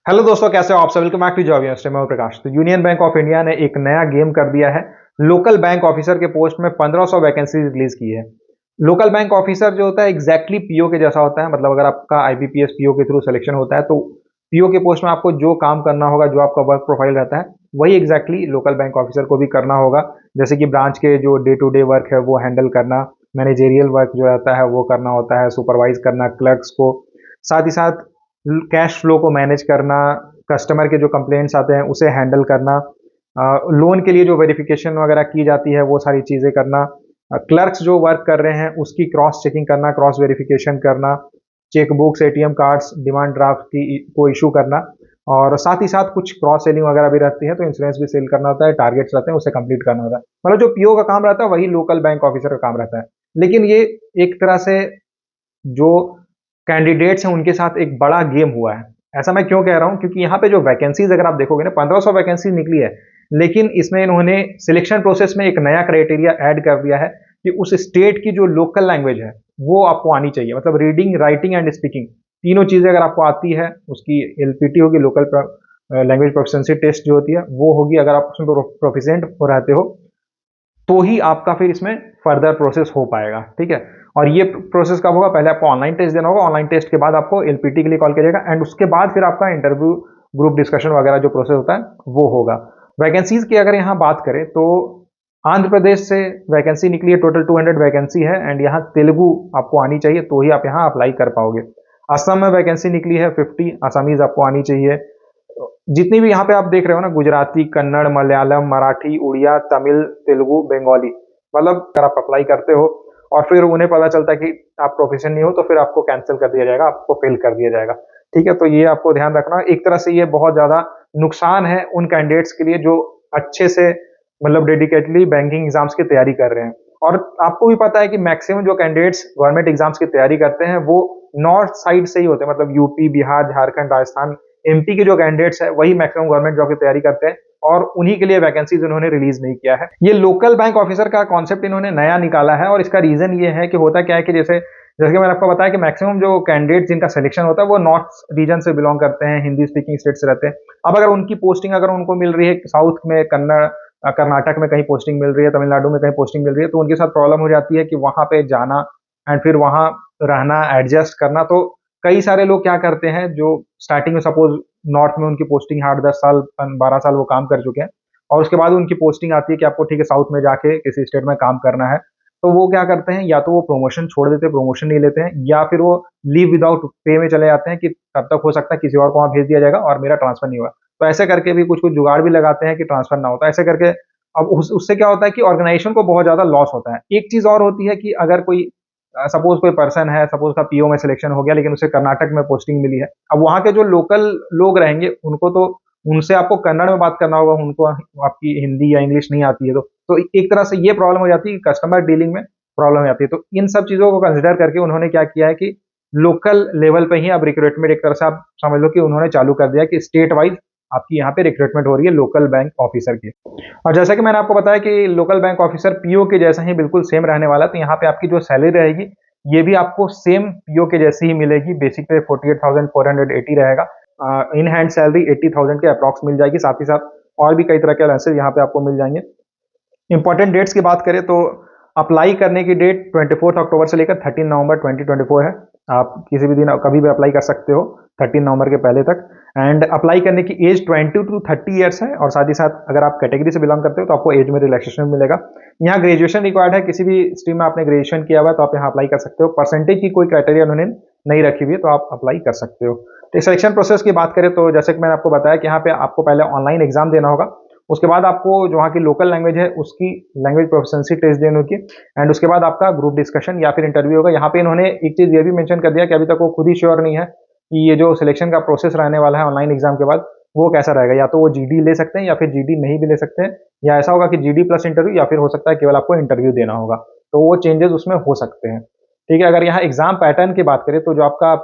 Hello दोस्तों, कैसे हो आप सब। Welcome back to job university में प्रकाश। तो यूनियन बैंक ऑफ इंडिया ने एक नया गेम कर दिया है। लोकल बैंक ऑफिसर के पोस्ट में 1500 वैकेंसी रिलीज की है। लोकल बैंक ऑफिसर जो होता है एग्जैक्टली पीओ के जैसा होता है। मतलब अगर आपका आईबीपीएस पीओ के थ्रू सिलेक्शन होता है तो पीओ के पोस्ट में आपको जो काम करना होगा, जो आपका वर्क प्रोफाइल रहता है, वही एग्जैक्टली लोकल बैंक ऑफिसर को भी करना होगा। जैसे कि ब्रांच के जो डे टू डे वर्क है वो हैंडल करना, मैनेजेरियल वर्क जो रहता है वो करना होता है, सुपरवाइज करना क्लर्क्स को, साथ ही साथ कैश फ्लो को मैनेज करना, कस्टमर के जो कंप्लेंट्स आते हैं उसे हैंडल करना, लोन के लिए जो वेरिफिकेशन वगैरह की जाती है वो सारी चीज़ें करना, क्लर्क्स जो वर्क कर रहे हैं उसकी क्रॉस चेकिंग करना, क्रॉस वेरिफिकेशन करना, cheque books, ATM cards, demand draft की को इशू करना, और साथ ही साथ कुछ क्रॉस सेलिंग वगैरह भी रहती है तो इंश्योरेंस भी सेल करना होता है, टारगेट्स रहते हैं उसे कंप्लीट करना होता है। मतलब जो पीओ का काम रहता है वही लोकल बैंक ऑफिसर का काम रहता है। लेकिन ये एक तरह से जो कैंडिडेट्स हैं उनके साथ एक बड़ा गेम हुआ है। ऐसा मैं क्यों कह रहा हूं, क्योंकि यहाँ पे जो वैकेंसीज अगर आप देखोगे ना, 1500 वैकेंसी निकली है, लेकिन इसमें इन्होंने सिलेक्शन प्रोसेस में एक नया क्राइटेरिया ऐड कर दिया है कि उस स्टेट की जो लोकल लैंग्वेज है वो आपको आनी चाहिए। मतलब रीडिंग, राइटिंग एंड स्पीकिंग, तीनों चीजें अगर आपको आती है, उसकी एलपीटी होगी, लोकल लैंग्वेज प्रोफिशिएंसी टेस्ट जो होती है वो होगी। अगर आप उसमें प्रोफिशिएंट हो रहते हो तो ही आपका फिर इसमें फर्दर प्रोसेस हो पाएगा। ठीक है। और ये प्रोसेस कब होगा? पहले आपको ऑनलाइन टेस्ट देना होगा, ऑनलाइन टेस्ट के बाद आपको एलपीटी के लिए कॉल किया जाएगा एंड उसके बाद फिर आपका इंटरव्यू, ग्रुप डिस्कशन वगैरह जो प्रोसेस होता है वो होगा। वैकेंसीज की अगर यहाँ बात करें तो आंध्र प्रदेश से वैकेंसी निकली है, टोटल 200 वैकेंसी है एंड यहाँ तेलुगु आपको आनी चाहिए तो ही आप यहाँ अप्लाई कर पाओगे। असम में वैकेंसी निकली है 50, आसामीज आपको आनी चाहिए। जितनी भी यहाँ पे आप देख रहे हो ना, गुजराती, कन्नड़, मलयालम, मराठी, उड़िया, तमिल, तेलुगु, बंगाली, मतलब अगर आप अप्लाई करते हो और फिर उन्हें पता चलता है कि आप प्रोफेशन नहीं हो तो फिर आपको कैंसिल कर दिया जाएगा, आपको फेल कर दिया जाएगा। ठीक है, तो ये आपको ध्यान रखना। एक तरह से ये बहुत ज्यादा नुकसान है उन कैंडिडेट्स के लिए जो अच्छे से, मतलब डेडिकेटली बैंकिंग एग्जाम्स की तैयारी कर रहे हैं। और आपको भी पता है कि मैक्सिमम जो कैंडिडेट्स गवर्नमेंट एग्जाम्स की तैयारी करते हैं वो नॉर्थ साइड से ही होते हैं। मतलब यूपी, बिहार, झारखंड, राजस्थान, एमपी के जो कैंडिडेट्स है वही मैक्सिमम गवर्नमेंट जॉब की तैयारि करते हैं और उन्हीं के लिए वैकेंसीज उन्होंने रिलीज नहीं किया है। ये लोकल बैंक ऑफिसर का कॉन्सेप्ट इन्होंने नया निकाला है और इसका रीजन ये है कि होता क्या है कि जैसे जैसे कि मैंने आपको बताया कि मैक्सिमम जो कैंडिडेट जिनका सिलेक्शन होता है वो नॉर्थ रीजन से बिलोंग करते हैं, हिंदी स्पीकिंग स्टेट से रहते हैं। अब अगर उनकी पोस्टिंग अगर उनको मिल रही है साउथ में, कन्नड़, कर्नाटक में कहीं पोस्टिंग मिल रही है, तमिलनाडु में कहीं पोस्टिंग मिल रही है, तो उनके साथ प्रॉब्लम हो जाती है कि वहां पे जाना एंड फिर वहां रहना, एडजस्ट करना। तो कई सारे लोग क्या करते हैं जो स्टार्टिंग में सपोज नॉर्थ में उनकी पोस्टिंग 8-10 साल, 12 साल वो काम कर चुके हैं और उसके बाद उनकी पोस्टिंग आती है कि आपको ठीक है साउथ में जाके किसी स्टेट में काम करना है, तो वो क्या करते हैं, या तो वो प्रमोशन छोड़ देते हैं, प्रमोशन नहीं लेते हैं, या फिर वो लीव विदाउट पे में चले जाते हैं कि तब तक हो सकता है किसी और को वहां भेज दिया जाएगा और मेरा ट्रांसफर नहीं हुआ। तो ऐसे करके भी कुछ कुछ जुगाड़ भी लगाते हैं कि ट्रांसफर ना होता, ऐसे करके। अब उससे क्या होता है कि ऑर्गेनाइजेशन को बहुत ज्यादा लॉस होता है। एक चीज और होती है कि अगर कोई सपोज कोई पर्सन है, सपोज का पीओ में सिलेक्शन हो गया लेकिन उसे कर्नाटक में पोस्टिंग मिली है, अब वहां के जो लोकल लोग रहेंगे उनको तो, उनसे आपको कन्नड़ में बात करना होगा, उनको आपकी हिंदी या इंग्लिश नहीं आती है, तो एक तरह से ये प्रॉब्लम हो जाती है कि कस्टमर डीलिंग में प्रॉब्लम हो जाती है। तो इन सब चीजों को कंसिडर करके उन्होंने क्या किया है कि लोकल लेवल पे ही अब रिक्रूटमेंट, एक तरह से आप समझ लो कि उन्होंने चालू कर दिया कि स्टेट वाइज आपकी यहाँ पे रिक्रूटमेंट हो रही है लोकल बैंक ऑफिसर की। और जैसा कि मैंने आपको बताया कि लोकल बैंक ऑफिसर पीओ के जैसा ही बिल्कुल सेम रहने वाला है, तो यहाँ पे आपकी जो सैलरी रहेगी ये भी आपको सेम पीओ के जैसी ही मिलेगी। बेसिक पे 48,480 रहेगा। इन हैंड सैलरी 80,000 के अप्रॉक्स मिल जाएगी। साथ ही साथ और भी कई तरह के अलाउंसेस यहाँ पे आपको मिल जाएंगे। इंपॉर्टेंट डेट्स की बात करें तो अप्लाई करने की डेट 24 अक्टूबर से लेकर 13 नवंबर 2024 है। आप किसी भी दिन कभी भी अप्लाई कर सकते हो 13 नवंबर के पहले तक। एंड अप्लाई करने की एज 20 टू 30 ईयर्स है और साथ ही साथ अगर आप कैटेगरी से बिलोंग करते हो तो आपको एज में रिलैक्सेशन मिलेगा। यहाँ ग्रेजुएशन रिक्वायर्ड है, किसी भी स्ट्रीम में आपने ग्रेजुएशन किया हुआ है तो आप यहाँ अप्लाई कर सकते हो। परसेंटेज की कोई क्राइटेरिया उन्होंने नहीं रखी हुई है तो आप अप्लाई कर सकते हो। तो सिलेक्शन प्रोसेस की बात करें तो जैसे कि मैंने आपको बताया कि यहाँ पे आपको पहले ऑनलाइन एग्जाम देना होगा, उसके बाद आपको जो वहाँ की लोकल लैंग्वेज है उसकी लैंग्वेज प्रोफिशिएंसी टेस्ट देनी होगी एंड उसके बाद आपका ग्रुप डिस्कशन या फिर इंटरव्यू होगा। यहाँ पे इन्होंने एक चीज ये भी मेंशन कर दिया कि अभी तक वो खुद ही श्योर नहीं है कि ये जो सिलेक्शन का प्रोसेस रहने वाला है ऑनलाइन एग्जाम के बाद वो कैसा रहेगा। या तो वो जीडी ले सकते हैं या फिर जीडी नहीं भी ले सकते हैं, या ऐसा होगा कि जीडी प्लस इंटरव्यू, या फिर हो सकता है केवल आपको इंटरव्यू देना होगा। तो वो चेंजेस उसमें हो सकते हैं। ठीक है। अगर यहाँ एग्जाम पैटर्न की बात करें तो जो आपका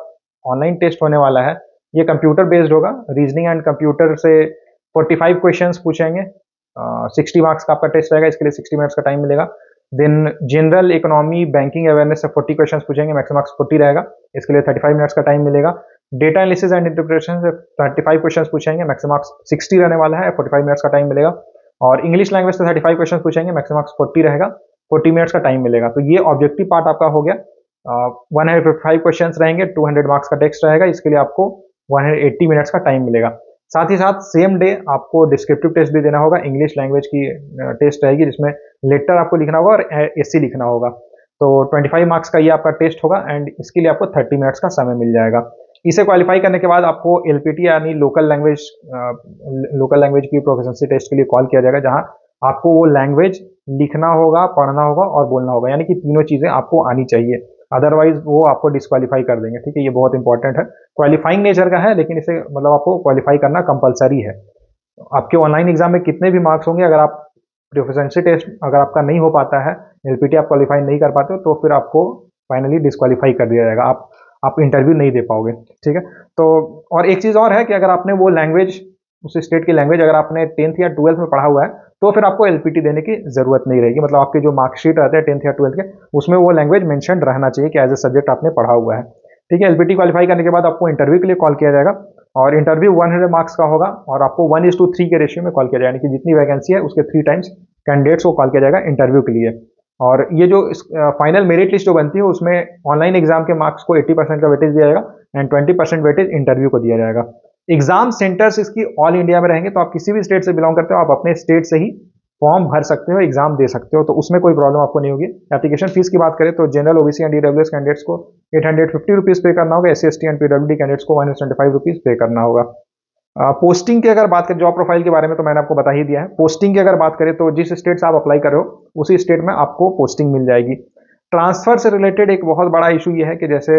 ऑनलाइन टेस्ट होने वाला है ये कंप्यूटर बेस्ड होगा। रीजनिंग एंड कंप्यूटर से 45 क्वेश्चंस पूछेंगे। 60 मार्क्स का आपका टेस्ट रहेगा, इसके लिए 60 मिनट्स का टाइम मिलेगा। Then general economy banking awareness से 40 क्वेश्चंस पूछेंगे, मैक्सिमम मार्क्स 40 रहेगा, इसके लिए 35 मिनट्स का टाइम मिलेगा। डेटा एनालिसिस एंड इंटरप्रिटेशन से 35 क्वेश्चन पूछेंगे, मैक्सिमम मार्क्स 60 रहने वाला है, 45 मिनट्स का टाइम मिलेगा। और इंग्लिश लैंग्वेज से 35 क्वेश्चन पूछेंगे, मैक्सिमम मार्क्स 40 रहेगा, 40 मिनट्स का टाइम मिलेगा। तो ये ऑब्जेक्टिव पार्ट आपका हो गया। 155 क्वेश्चन रहेंगे, 200 मार्क्स का टेक्स्ट रहेगा, इसके लिए आपको 180 मिनट्स का टाइम मिलेगा। साथ ही साथ सेम डे आपको डिस्क्रिप्टिव टेस्ट भी देना होगा, इंग्लिश लैंग्वेज की टेस्ट रहेगी जिसमें लेटर आपको लिखना होगा और एससी लिखना होगा। तो 25 मार्क्स का ये आपका टेस्ट होगा एंड इसके लिए आपको 30 मिनट्स का समय मिल जाएगा। इसे क्वालिफाई करने के बाद आपको एलपीटी यानी लोकल लैंग्वेज की प्रोफिशिएंसी टेस्ट के लिए कॉल किया जाएगा, जहां आपको वो लैंग्वेज लिखना होगा, पढ़ना होगा और बोलना होगा, यानी कि तीनों चीज़ें आपको आनी चाहिए, अदरवाइज वो आपको डिस्क्वालीफाई कर देंगे। ठीक है, ये बहुत इंपॉर्टेंट है, क्वालिफाइंग नेचर का है, लेकिन इसे मतलब आपको क्वालिफाई करना कंपलसरी है। आपके ऑनलाइन एग्जाम में कितने भी मार्क्स होंगे, अगर आप प्रोफिशिएंसी टेस्ट अगर आपका नहीं हो पाता है, एलपीटी आप क्वालिफाई नहीं कर पाते हो, तो फिर आपको फाइनली डिस्क्वालीफाई कर दिया जाएगा, आप इंटरव्यू नहीं दे पाओगे। ठीक है, तो और एक चीज़ और है कि अगर आपने वो लैंग्वेज, उस स्टेट की लैंग्वेज अगर आपने 10th या 12th में पढ़ा हुआ है, तो फिर आपको एलपीटी देने की जरूरत नहीं रहेगी। मतलब आपके जो मार्कशीट रहते हैं 10th या 12th के, उसमें वो लैंग्वेज मेंशन रहना चाहिए कि एज ए सब्जेक्ट आपने पढ़ा हुआ है। ठीक है, एलपीटी क्वालिफाई करने के बाद आपको इंटरव्यू के लिए कॉल किया जाएगा और इंटरव्यू 100 मार्क्स का होगा और आपको 1:3 के रेशियो में कॉल किया जाएगा, यानी कि जितनी वैकेंसी है उसके 3 टाइम्स कैंडिडेट्स को कॉल किया जाएगा इंटरव्यू के लिए। और ये जो फाइनल मेरिट लिस्ट जो बनती है उसमें ऑनलाइन एग्जाम के मार्क्स को 80% का वेटेज दिया जाएगा एंड 20% वेटेज इंटरव्यू को दिया जाएगा। एग्जाम सेंटर्स इसकी ऑल इंडिया में रहेंगे, तो आप किसी भी स्टेट से बिलोंग करते हो, आप अपने स्टेट से ही फॉर्म भर सकते हो, एग्जाम दे सकते हो, तो उसमें कोई प्रॉब्लम आपको नहीं होगी। एप्लीकेशन फीस की बात करें तो general, OBC and EWS candidates को 850 रुपीज़ पे करना होगा, SC ST and PWD candidates को 175 रुपीज़ पे करना होगा। पोस्टिंग की अगर बात करें, जॉब प्रोफाइल के बारे में तो मैंने आपको बता ही दिया है। पोस्टिंग की अगर बात करें तो जिस स्टेट से आप अप्लाई कर रहे हो उसी स्टेट में आपको पोस्टिंग मिल जाएगी। ट्रांसफर से रिलेटेड एक बहुत बड़ा इशू ये है कि जैसे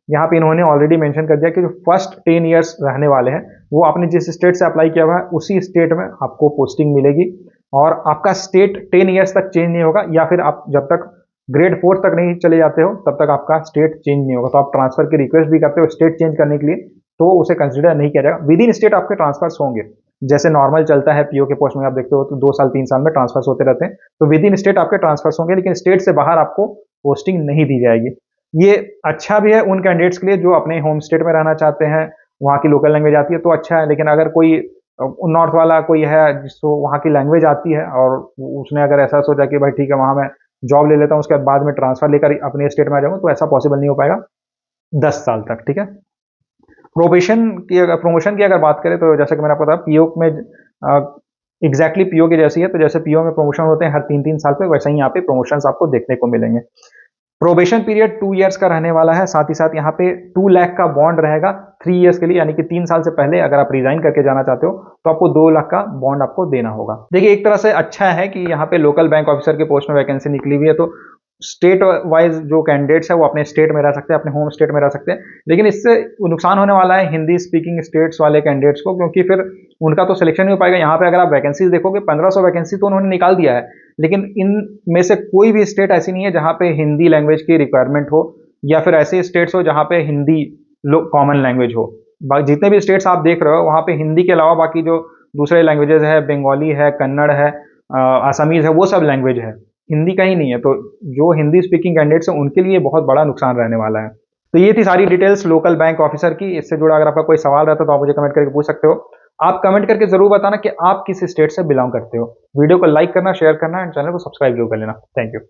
यहाँ पे इन्होंने ऑलरेडी मेंशन कर दिया कि जो फर्स्ट 10 ईयर्स रहने वाले हैं वो आपने जिस स्टेट से अप्लाई किया हुआ है उसी स्टेट में आपको पोस्टिंग मिलेगी और आपका स्टेट 10 ईयर्स तक चेंज नहीं होगा, या फिर आप जब तक ग्रेड 4 तक नहीं चले जाते हो तब तक आपका स्टेट चेंज नहीं होगा। तो आप ट्रांसफर की रिक्वेस्ट भी करते हो स्टेट चेंज करने के लिए, तो उसे कंसिडर नहीं किया जाएगा। विद इन स्टेट आपके ट्रांसफर्स होंगे, जैसे नॉर्मल चलता है पीओ के पोस्ट में, आप देखते हो तो 2 साल 3 साल में ट्रांसफर्स होते रहते हैं, तो विद इन स्टेट आपके ट्रांसफर्स होंगे, लेकिन स्टेट से बाहर आपको पोस्टिंग नहीं दी जाएगी। ये अच्छा भी है उन कैंडिडेट्स के लिए जो अपने होम स्टेट में रहना चाहते हैं, वहाँ की लोकल लैंग्वेज आती है तो अच्छा है, लेकिन अगर कोई नॉर्थ वाला कोई है जिसको वहाँ की लैंग्वेज आती है और उसने अगर ऐसा सोचा कि भाई ठीक है वहाँ मैं जॉब ले लेता हूँ, उसके बाद में ट्रांसफर लेकर अपने स्टेट में आ जाऊँ, तो ऐसा पॉसिबल नहीं हो पाएगा 10 साल तक। ठीक है, प्रमोशन की अगर बात करें तो जैसा कि मैंने आपको बताया पीओ में एग्जैक्टली पीओ की जैसी है, तो जैसे पीओ में प्रमोशन होते हैं हर 3-3 साल पे, वैसे ही यहाँ पे प्रमोशंस आपको देखने को मिलेंगे। प्रोबेशन पीरियड 2 इयर्स का रहने वाला है, साथ ही साथ यहाँ पे 2 लाख का बॉन्ड रहेगा 3 इयर्स के लिए, यानी कि 3 साल से पहले अगर आप रिजाइन करके जाना चाहते हो तो आपको 2 लाख का बॉन्ड आपको देना होगा। देखिए एक तरह से अच्छा है कि यहाँ पे लोकल बैंक ऑफिसर के पोस्ट में वैकेंसी निकली हुई है, तो स्टेट वाइज जो कैंडिडेट्स है वो अपने स्टेट में रह सकते हैं, अपने होम स्टेट में रह सकते हैं, लेकिन इससे नुकसान होने वाला है हिंदी स्पीकिंग स्टेट्स वाले कैंडिडेट्स को, क्योंकि फिर उनका तो सिलेक्शन नहीं हो पाएगा। यहाँ पे अगर आप वैकेंसीज देखोगे 1500 वैकेंसी तो उन्होंने निकाल दिया है, लेकिन इनमें से कोई भी स्टेट ऐसी नहीं है जहाँ पे हिंदी लैंग्वेज की रिक्वायरमेंट हो, या फिर ऐसे स्टेट्स हो जहाँ पे हिंदी कॉमन लैंग्वेज हो। जितने भी स्टेट्स आप देख रहे हो वहाँ पे हिंदी के अलावा बाकी जो दूसरे लैंग्वेजेस है, बंगाली है, कन्नड़ है, आसामीज है, वो सब लैंग्वेज है, हिंदी का ही नहीं है। तो जो हिंदी स्पीकिंग कैंडिडेट्स हैं उनके लिए बहुत बड़ा नुकसान रहने वाला है। तो ये थी सारी डिटेल्स लोकल बैंक ऑफिसर की। इससे जुड़ा अगर आपका कोई सवाल रहता है तो आप मुझे कमेंट करके पूछ सकते हो। आप कमेंट करके जरूर बताना कि आप किस स्टेट से बिलोंग करते हो। वीडियो को लाइक करना, शेयर करना एंड चैनल को सब्सक्राइब जरूर कर लेना। Thank you.